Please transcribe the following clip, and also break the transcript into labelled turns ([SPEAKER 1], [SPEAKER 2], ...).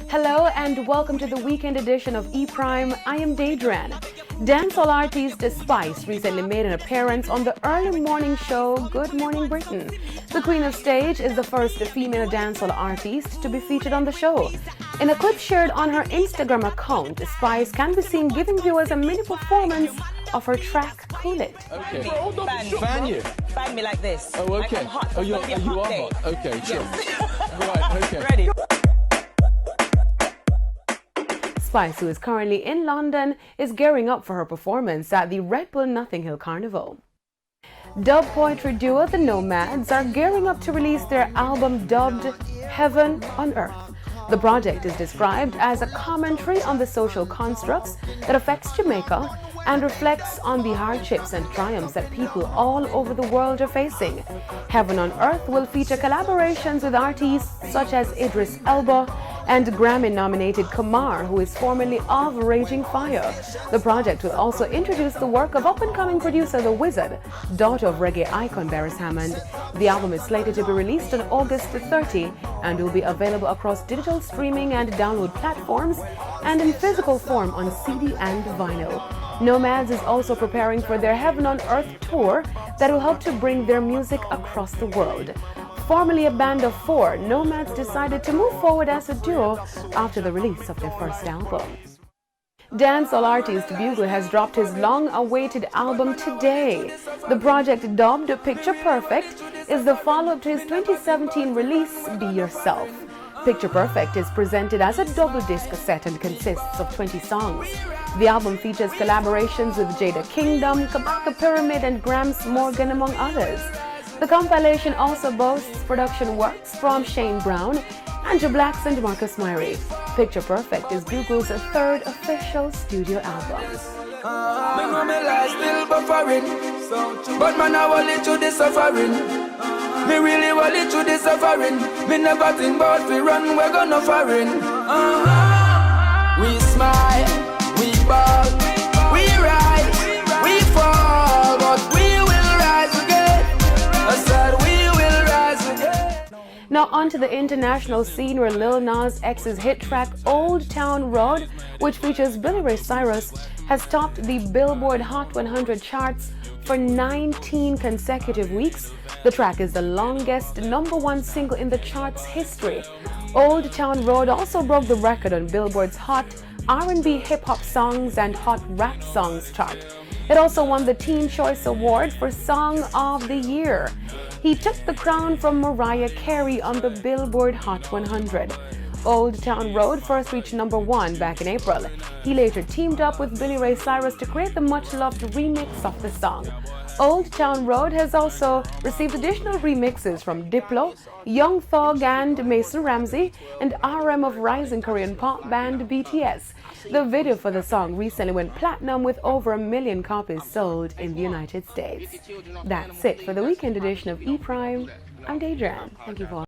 [SPEAKER 1] Hello and welcome to the weekend edition of E-Prime. I am Daedran. Dancehall artist Spice recently made an appearance on the early morning show Good Morning Britain. The Queen of Stage is the first female dancehall artist to be featured on the show. In a clip shared on her Instagram account, Spice can be seen giving viewers a mini performance of her track Cool It.
[SPEAKER 2] Okay.
[SPEAKER 3] Fan
[SPEAKER 2] you?
[SPEAKER 3] Fan me like this.
[SPEAKER 2] Oh, okay.
[SPEAKER 3] Like I'm hot.
[SPEAKER 2] Oh, you are
[SPEAKER 3] day.
[SPEAKER 2] hot. Okay, sure.
[SPEAKER 3] Yes.
[SPEAKER 2] Right, okay.
[SPEAKER 3] Ready.
[SPEAKER 1] Spice, who is currently in London, is gearing up for her performance at the Red Bull Notting Hill Carnival. Dub poetry duo The Nomads are gearing up to release their album dubbed Heaven on Earth. The project is described as a commentary on the social constructs that affects Jamaica and reflects on the hardships and triumphs that people all over the world are facing. Heaven on Earth will feature collaborations with artists such as Idris Elba and Grammy-nominated Kamar, who is formerly of Raging Fire. The project will also introduce the work of up-and-coming producer The Wizard, daughter of reggae icon Beres Hammond. The album is slated to be released on August 30 and will be available across digital streaming and download platforms and in physical form on CD and vinyl. Nomads is also preparing for their Heaven on Earth tour that will help to bring their music across the world. Formerly a band of four, Nomads decided to move forward as a duo after the release of their first album. Dancehall artist Bugle has dropped his long-awaited album today. The project, dubbed Picture Perfect, is the follow-up to his 2017 release, Be Yourself. Picture Perfect is presented as a double disc set and consists of 20 songs. The album features collaborations with Jada Kingdom, Kabaka Pyramid, and Gramps Morgan, among others. The compilation also boasts production works from Shane Brown, Andrew Blacks, and Marcus Myrie. Picture Perfect is Bugle's third official studio album.
[SPEAKER 4] But man, I want it to the suffering. Me really want it to the suffering. Me never think about we run, we're gonna foreign. We smile, we ball, we rise, we fall, but we will rise again. I said we will rise again.
[SPEAKER 1] Now onto the international scene, where Lil Nas X's hit track Old Town Road, which features Billy Ray Cyrus, has topped the Billboard Hot 100 charts for 19 consecutive weeks. The track is the longest #1 single in the chart's history. Old Town Road also broke the record on Billboard's Hot R&B Hip-Hop Songs and Hot Rap Songs chart. It also won the Teen Choice Award for Song of the Year. He took the crown from Mariah Carey on the Billboard Hot 100. Old Town Road first reached #1 back in April. He later teamed up with Billy Ray Cyrus to create the much-loved remix of the song. Old Town Road has also received additional remixes from Diplo, Young Thug and Mason Ramsey, and RM of rising Korean pop band BTS. The video for the song recently went platinum with over 1 million copies sold in the United States. That's it for the weekend edition of E-Prime. I'm Daedran. Thank you for